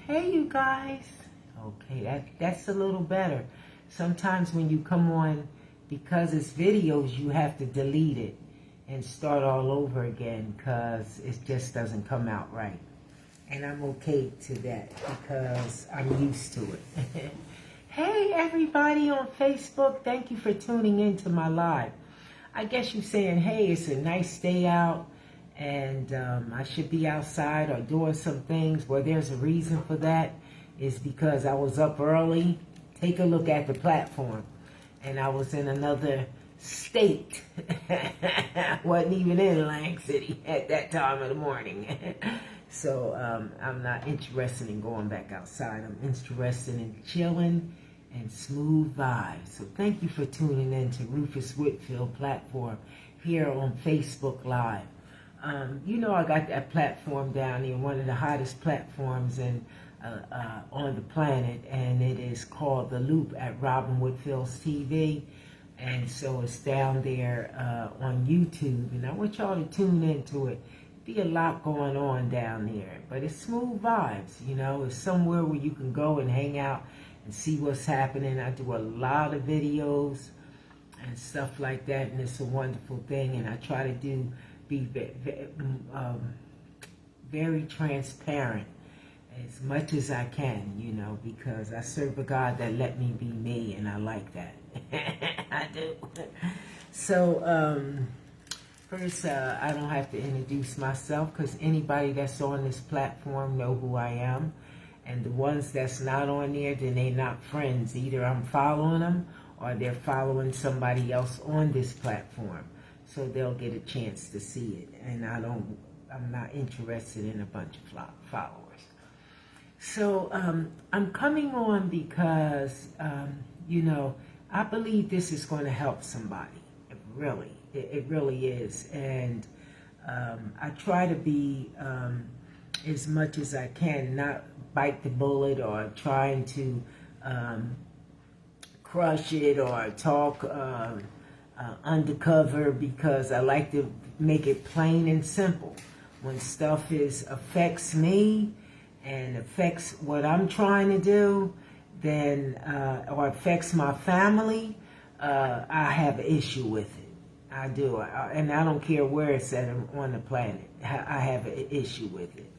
Hey, you guys. Okay, that's a little better. Sometimes when you come on, because it's videos, you have to delete it and start all over again because it just doesn't come out right. And I'm okay to that because I'm used to it. Hey, everybody on Facebook. Thank you for tuning in to my live. I guess you're saying, hey, it's a nice day out and I should be outside or doing some things. Well, there's a reason for that. It's because I was up early. Take a look at the platform. And I was in another state. I wasn't even in Lang City at that time of the morning. So I'm not interested in going back outside. I'm interested in chilling and smooth vibes. So thank you for tuning in to Rufus Whitfield platform here on Facebook Live. You know I got that platform down here, one of the hottest platforms on the planet, and it is called The Loop at Robin Whitfield's TV. And so it's down there on YouTube, and I want y'all to tune into it. Be a lot going on down there, but it's smooth vibes, you know. It's somewhere where you can go and hang out and see what's happening. I do a lot of videos and stuff like that, and it's a wonderful thing. And I try to be very transparent as much as I can, you know, because I serve a God that let me be me, and I like that. I do. So, first, I don't have to introduce myself because anybody that's on this platform know who I am. And the ones that's not on there, then they're not friends. Either I'm following them or they're following somebody else on this platform. So they'll get a chance to see it. And I'm not interested in a bunch of followers. So I'm coming on because, you know, I believe this is going to help somebody. It really is. And I try to be, as much as I can, not bite the bullet or trying to crush it or talk undercover, because I like to make it plain and simple. When stuff affects me and affects what I'm trying to do, then or affects my family, I have an issue with it. I do, and I don't care where it's at on the planet. I have an issue with it.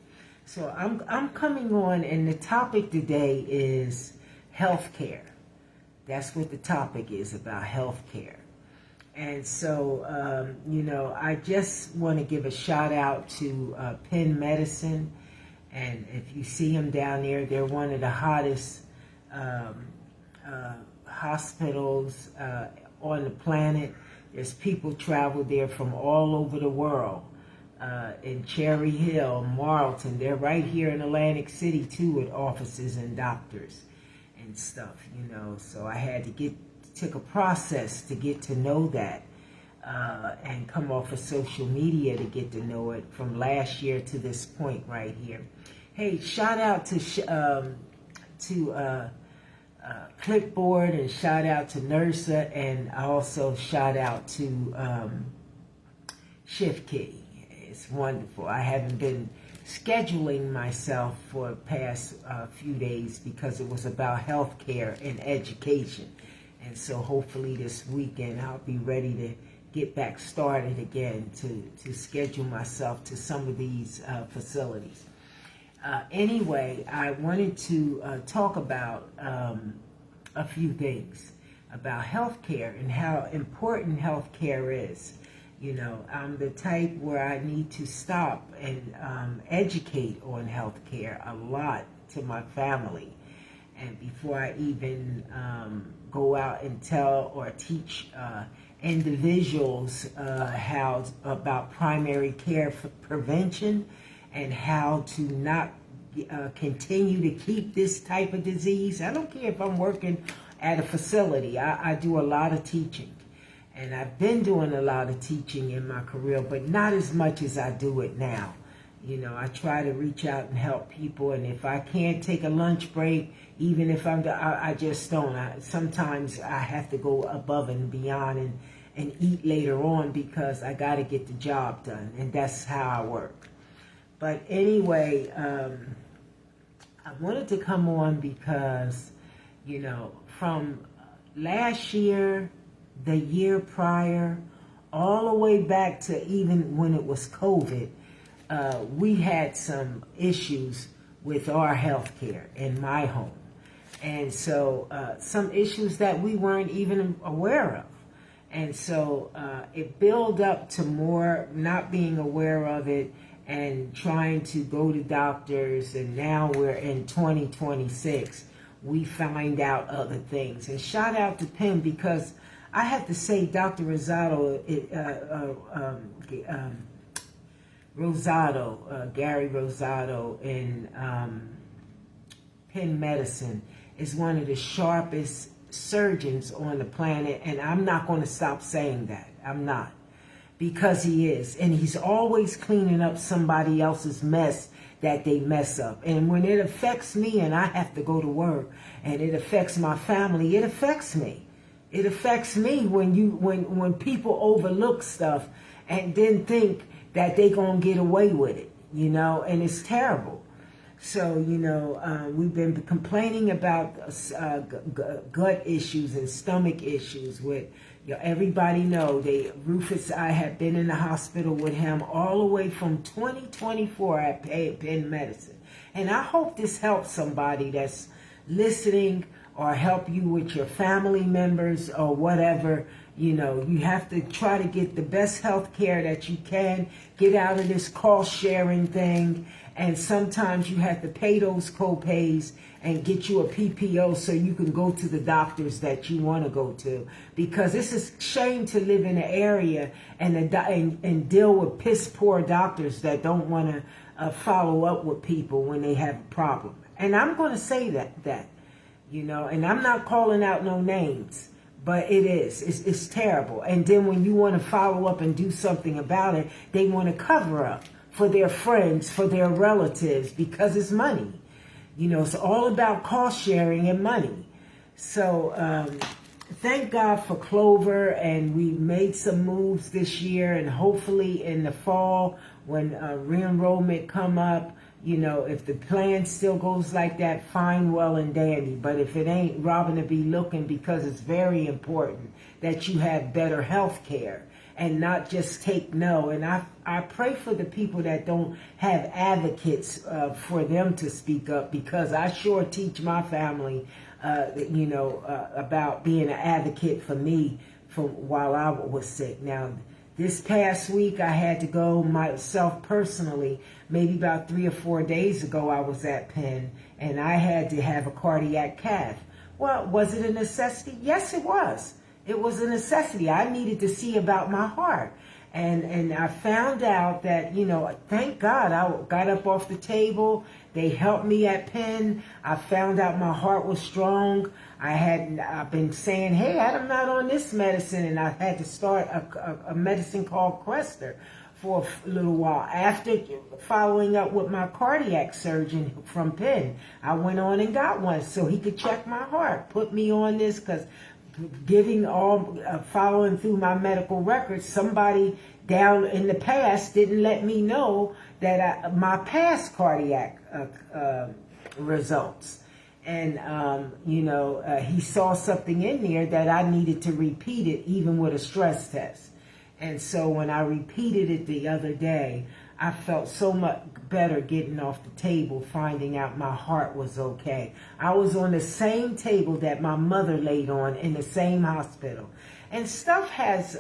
So I'm coming on, and the topic today is healthcare. That's what the topic is, about healthcare. And so, you know, I just want to give a shout out to Penn Medicine. And if you see them down there, they're one of the hottest hospitals on the planet. There's people travel there from all over the world. In Cherry Hill, Marlton, they're right here in Atlantic City too, with offices and doctors and stuff, you know. So I had to took a process to get to know that, and come off of social media to get to know it from last year to this point right here. Hey, shout out to Clipboard, and shout out to NERSA, and also shout out to Shift Key. It's wonderful. I haven't been scheduling myself for the past few days because it was about healthcare and education. And so hopefully this weekend I'll be ready to get back started again to schedule myself to some of these facilities. Anyway, I wanted to talk about a few things about healthcare and how important healthcare is. You know, I'm the type where I need to stop and educate on healthcare a lot to my family. And before I even go out and tell or teach individuals how about primary care for prevention and how to not continue to keep this type of disease. I don't care if I'm working at a facility. I do a lot of teaching. And I've been doing a lot of teaching in my career, but not as much as I do it now. You know, I try to reach out and help people, and if I can't take a lunch break, even if I just don't. Sometimes I have to go above and beyond and eat later on because I got to get the job done, and that's how I work. But anyway, I'm wanted to come on because, you know, from last year, the year prior, all the way back to even when it was COVID, we had some issues with our health care in my home. And so some issues that we weren't even aware of. And so it built up to more not being aware of it and trying to go to doctors. And now we're in 2026. We find out other things. And shout out to Penn, because I have to say Dr. Gary Rosado in Penn Medicine is one of the sharpest surgeons on the planet, and I'm not going to stop saying that. I'm not. Because he is. And he's always cleaning up somebody else's mess that they mess up. And when it affects me and I have to go to work and it affects my family, it affects me. It affects me when people overlook stuff and then think that they gonna get away with it, you know, and it's terrible. So, you know, we've been complaining about gut issues and stomach issues with, you know, everybody know Rufus, I have been in the hospital with him all the way from 2024 at Penn Medicine. And I hope this helps somebody that's listening or help you with your family members or whatever. You know, you have to try to get the best health care that you can, get out of this cost sharing thing. And sometimes you have to pay those co-pays and get you a PPO so you can go to the doctors that you want to go to. Because it's a shame to live in an area and deal with piss poor doctors that don't want to follow up with people when they have a problem. And I'm going to say that, you know, and I'm not calling out no names. But it is. It's terrible. And then when you want to follow up and do something about it, they want to cover up for their friends, for their relatives, because it's money. You know, it's all about cost sharing and money. So thank God for Clover, and we made some moves this year, and hopefully in the fall when re-enrollment come up, you know, if the plan still goes like that, fine, well and dandy. But if it ain't, Robin will be looking, because it's very important that you have better health care and not just take no. And I pray for the people that don't have advocates for them to speak up, because I sure teach my family, you know, about being an advocate for me while I was sick. Now, this past week, I had to go myself personally. Maybe about 3 or 4 days ago, I was at Penn, and I had to have a cardiac cath. Well, was it a necessity? Yes, it was. It was a necessity. I needed to see about my heart. And I found out that, you know, thank God I got up off the table. They helped me at Penn. I found out my heart was strong. I've been saying, hey, I'm not on this medicine, and I had to start a medicine called Crester for a little while. After following up with my cardiac surgeon from Penn, I went on and got one so he could check my heart, put me on this, because following through my medical records, somebody down in the past didn't let me know that my past cardiac results. And, you know, he saw something in there that I needed to repeat it even with a stress test. And so when I repeated it the other day, I felt so much better getting off the table, finding out my heart was okay. I was on the same table that my mother laid on in the same hospital. And stuff has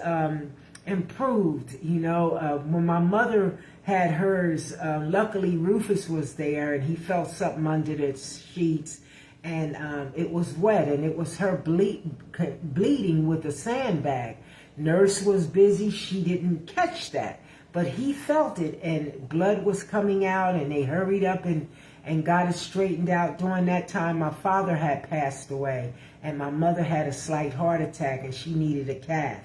improved, you know. When my mother had hers, luckily Rufus was there, and he felt something under the sheets. And it was wet, and it was her bleeding with a sandbag. Nurse was busy. She didn't catch that. But he felt it, and blood was coming out, and they hurried up and got it straightened out. During that time, my father had passed away, and my mother had a slight heart attack, and she needed a cath.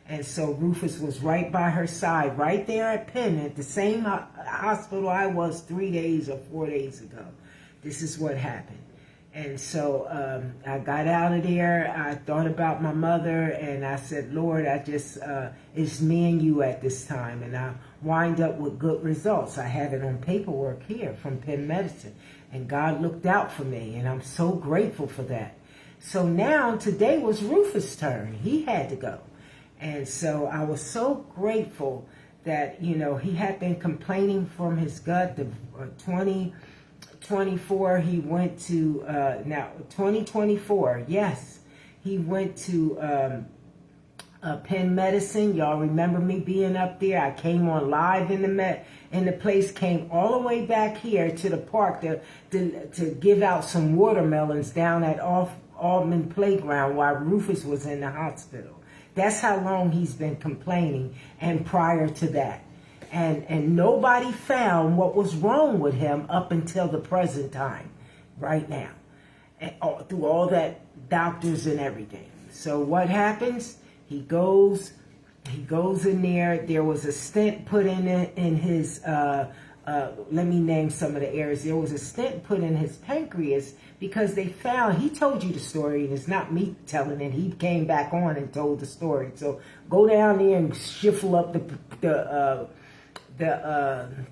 And so Rufus was right by her side, right there at Penn, at the same hospital I was 3 days or 4 days ago. This is what happened. And so I got out of there. I thought about my mother, and I said, Lord, it's me and you at this time. And I wind up with good results. I have it on paperwork here from Penn Medicine. And God looked out for me, and I'm so grateful for that. So now, today was Rufus' turn. He had to go. And so I was so grateful that, you know, he had been complaining from his gut. The 2024, he went to, 2024, yes, he went to Penn Medicine. Y'all remember me being up there? I came on live in the place, came all the way back here to the park to give out some watermelons down at Altman Playground while Rufus was in the hospital. That's how long he's been complaining, and prior to that. And nobody found what was wrong with him up until the present time, right now, and through all that doctors and everything. So what happens? He goes in there. There was a stent put in his, let me name some of the areas. There was a stent put in his pancreas because they found, he told you the story, and it's not me telling it. He came back on and told the story. So go down there and shuffle up the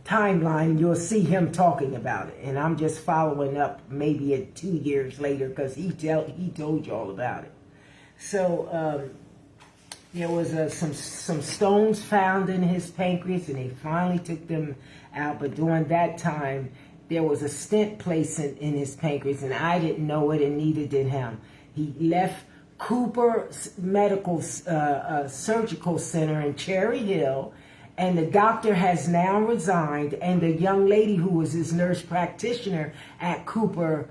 timeline. You'll see him talking about it. And I'm just following up maybe 2 years later because he told you all about it. So, there was some stones found in his pancreas, and they finally took them out. But during that time, there was a stent placed in his pancreas, and I didn't know it, and neither did him. He left Cooper Medical Surgical Center in Cherry Hill, and the doctor has now resigned, and the young lady who was his nurse practitioner at Cooper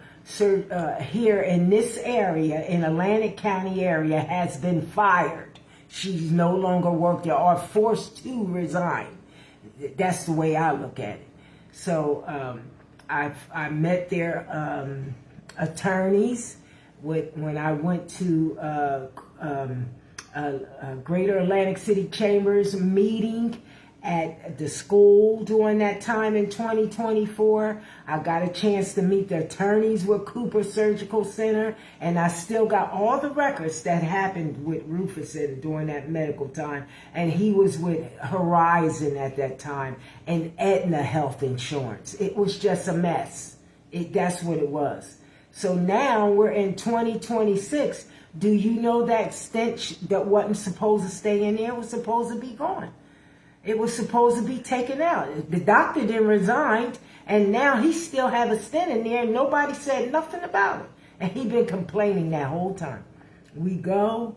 here in this area, in Atlantic County area, has been fired. She's no longer worked there or forced to resign. That's the way I look at it. So I met their attorneys when I went to Greater Atlantic City Chambers meeting at the school during that time in 2024. I got a chance to meet the attorneys with Cooper Surgical Center, and I still got all the records that happened with Rufus during that medical time. And he was with Horizon at that time and Aetna Health Insurance. It was just a mess. That's what it was. So now we're in 2026. Do you know that stench that wasn't supposed to stay in there was supposed to be gone? It was supposed to be taken out. The doctor didn't resign, and now he still have a stent in there, and nobody said nothing about it. And he been complaining that whole time. We go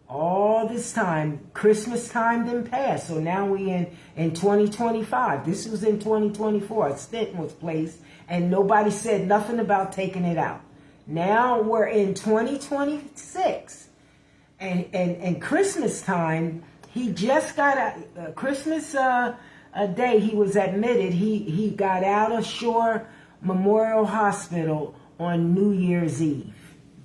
all this time. Christmas time didn't pass, so now we in 2025. This was in 2024. A stent was placed, and nobody said nothing about taking it out. Now we're in 2026, and Christmas time. He just got a Christmas a day. He was admitted. He got out of Shore Memorial Hospital on New Year's Eve.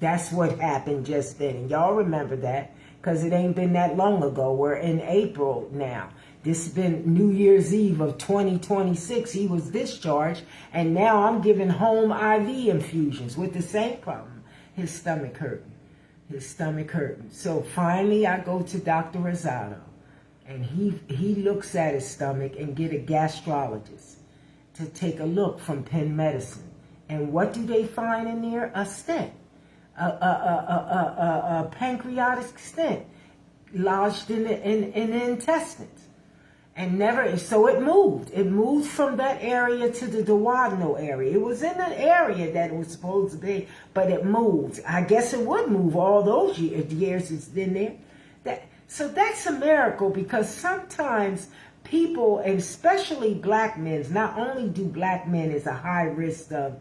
That's what happened just then. And y'all remember that because it ain't been that long ago. We're in April now. This has been New Year's Eve of 2026. He was discharged, and now I'm giving home IV infusions with the same problem. His stomach hurting. So finally I go to Dr. Rosado, and he looks at his stomach and get a gastrologist to take a look from Penn Medicine. And what do they find in there? A stent, a pancreatic stent lodged in the intestines. And so it moved. It moved from that area to the duodenal area. It was in an area that it was supposed to be, but it moved. I guess it would move all those years it's been there. So that's a miracle, because sometimes people, and especially black men, not only do black men is a high risk of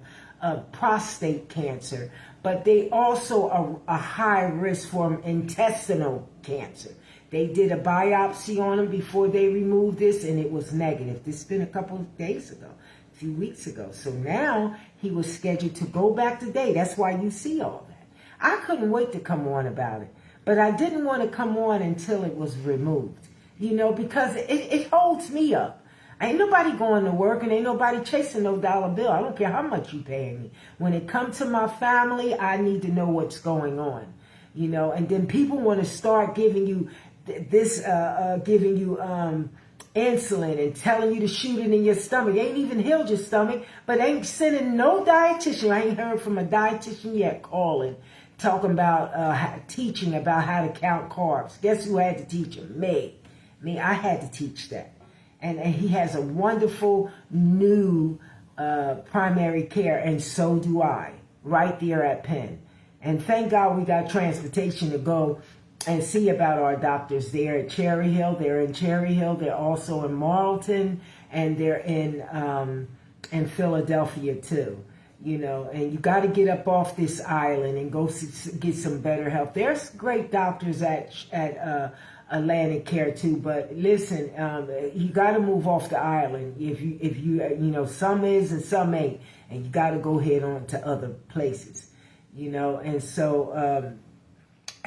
prostate cancer, but they also are a high risk for intestinal cancer. They did a biopsy on him before they removed this, and it was negative. This has been a couple of days ago, a few weeks ago. So now he was scheduled to go back today. That's why you see all that. I couldn't wait to come on about it, but I didn't want to come on until it was removed, because it holds me up. Ain't nobody going to work, and ain't nobody chasing no dollar bill. I don't care how much you paying me. When it comes to my family, I need to know what's going on, and then people want to start giving you this, insulin and telling you to shoot it in your stomach. They ain't even healed your stomach, but ain't sending no dietitian. I ain't heard from a dietitian yet calling, talking about teaching about how to count carbs. Guess who had to teach him? Me. I had to teach that. And he has a wonderful new primary care, and so do I, right there at Penn. And thank God we got transportation to go and see about our doctors there at Cherry Hill. They're in Cherry Hill. They're also in Marlton, and they're in Philadelphia too. You know, and you got to get up off this island and go get some better help. There's great doctors at Atlantic Care too, but listen, you got to move off the island. If you some is and some ain't, and you got to go head on to other places. You know, and so.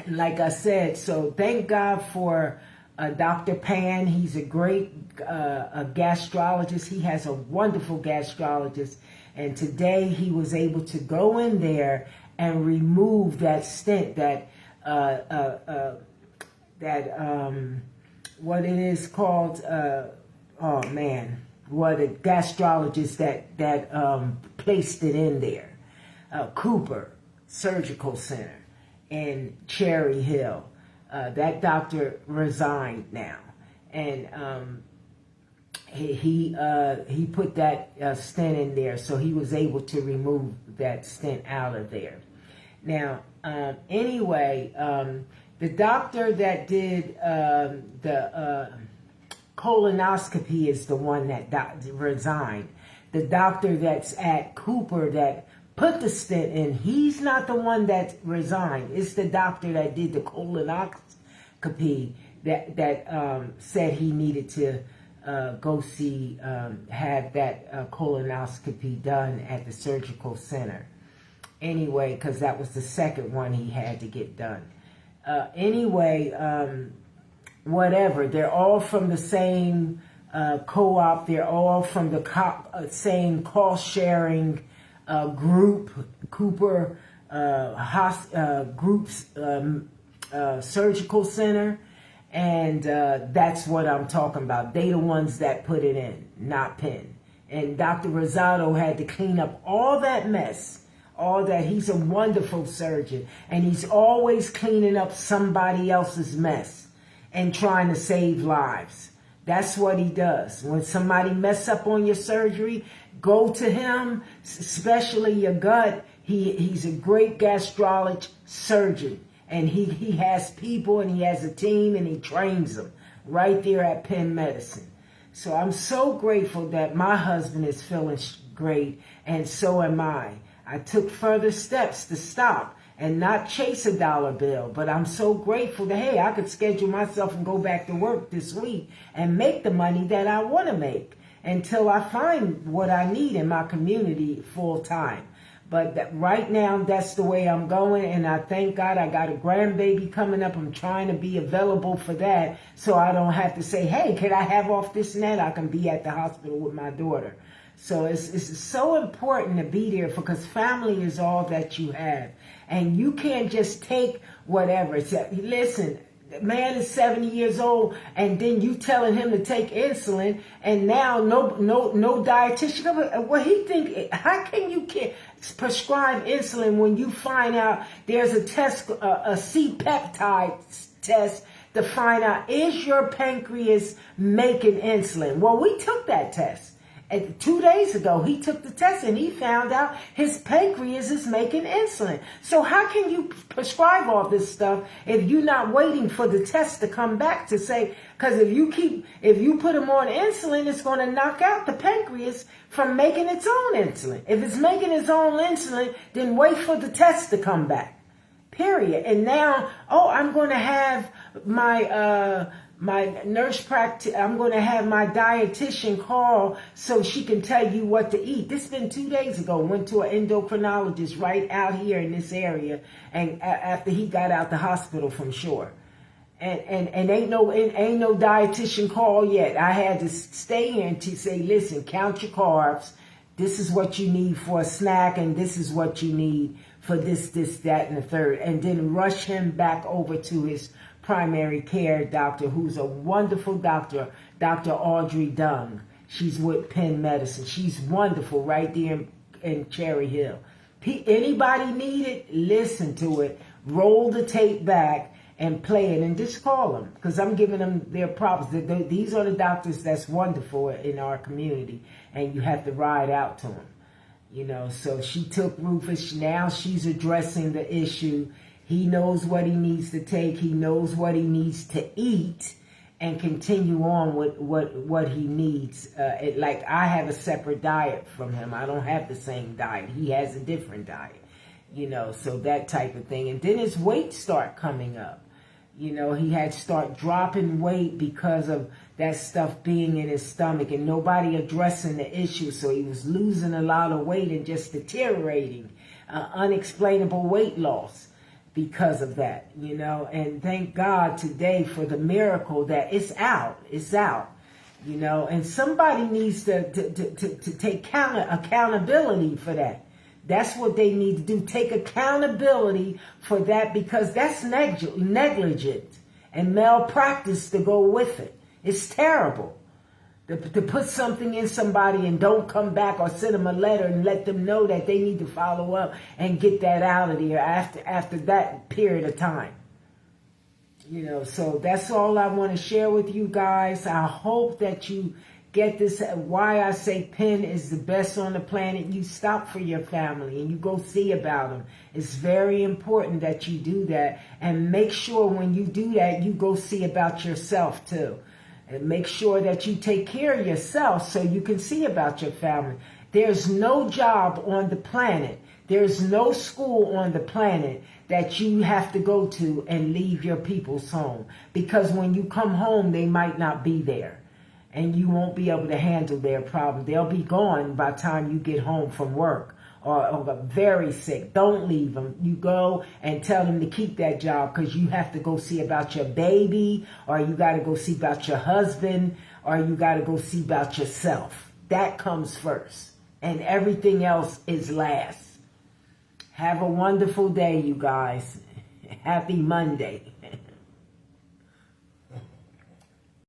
Like I said, so thank God for Dr. Penn. He's a great a gastrologist. He has a wonderful gastrologist. And today he was able to go in there and remove that stent that what it is called, what a gastrologist that placed it in there. Cooper Surgical Center in Cherry Hill. That doctor resigned now, and he put that stent in there, so he was able to remove that stent out of there. Now, anyway, the doctor that did the colonoscopy is the one that resigned. The doctor that's at Cooper that put the stent in, he's not the one that resigned. It's the doctor that did the colonoscopy that said he needed to go see, have that colonoscopy done at the surgical center. Anyway, because that was the second one he had to get done. Whatever. They're all from the same co-op. They're all from the same cost-sharing group, Cooper Group's surgical center, and that's what I'm talking about. They the ones that put it in, not Penn. And Dr. Rosado had to clean up all that mess, all that. He's a wonderful surgeon, and he's always cleaning up somebody else's mess and trying to save lives. That's what he does. When somebody mess up on your surgery, go to him, especially your gut. He's a great gastrologist surgeon, and he has people and he has a team and he trains them right there at Penn Medicine. So I'm so grateful that my husband is feeling great, and so am I. I took further steps to stop and not chase a dollar bill, but I'm so grateful that, hey, I could schedule myself and go back to work this week and make the money that I want to make until I find what I need in my community full time. But right now, that's the way I'm going, and I thank God I got a grandbaby coming up. I'm trying to be available for that so I don't have to say, hey, can I have off this and that? I can be at the hospital with my daughter. So it's so important to be there because family is all that you have. And you can't just take whatever. Listen, the man is 70 years old, and then you telling him to take insulin, and now no dietitian. Well, he think, how can you prescribe insulin when you find out there's a test, a C-peptide test to find out, is your pancreas making insulin? Well, we took that test. And 2 days ago, he took the test and he found out his pancreas is making insulin. So how can you prescribe all this stuff if you're not waiting for the test to come back to say, because if you put him on insulin, it's going to knock out the pancreas from making its own insulin. If it's making its own insulin, then wait for the test to come back. Period. And now, I'm going to have my nurse I'm going to have my dietitian call so she can tell you what to eat. This has been 2 days ago. Went to an endocrinologist right out here in this area, and after he got out the hospital from shore. And ain't no dietitian call yet. I had to stay here and to say, listen, count your carbs. This is what you need for a snack, and this is what you need for this, that, and the third. And then rush him back over to his primary care doctor, who's a wonderful doctor, Dr. Audrey Dung. She's with Penn Medicine. She's wonderful right there in Cherry Hill. Anybody need it, listen to it. Roll the tape back and play it, and just call them, because I'm giving them their props. These are the doctors that's wonderful in our community, and you have to ride out to them. You know, so she took Rufus. Now she's addressing the issue. He knows what he needs to take. He knows what he needs to eat, and continue on with what he needs. Like, I have a separate diet from him. I don't have the same diet. He has a different diet. You know, so that type of thing. And then his weight start coming up. You know, he had to start dropping weight because of that stuff being in his stomach and nobody addressing the issue. So he was losing a lot of weight and just deteriorating, unexplainable weight loss because of that, you know. And thank God today for the miracle that it's out, you know. And somebody needs to take accountability for that. That's what they need to do. Take accountability for that, because that's negligent and malpractice to go with it. It's terrible to put something in somebody and don't come back, or send them a letter and let them know that they need to follow up and get that out of there after that period of time. You know, so that's all I want to share with you guys. I hope that you get this, why I say Penn is the best on the planet. You stop for your family and you go see about them. It's very important that you do that. And make sure when you do that, you go see about yourself too. And make sure that you take care of yourself so you can see about your family. There's no job on the planet. There's no school on the planet that you have to go to and leave your people's home. Because when you come home, they might not be there. And you won't be able to handle their problem. They'll be gone by the time you get home from work or very sick. Don't leave them. You go and tell them to keep that job, because you have to go see about your baby, or you got to go see about your husband, or you got to go see about yourself. That comes first. And everything else is last. Have a wonderful day, you guys. Happy Monday.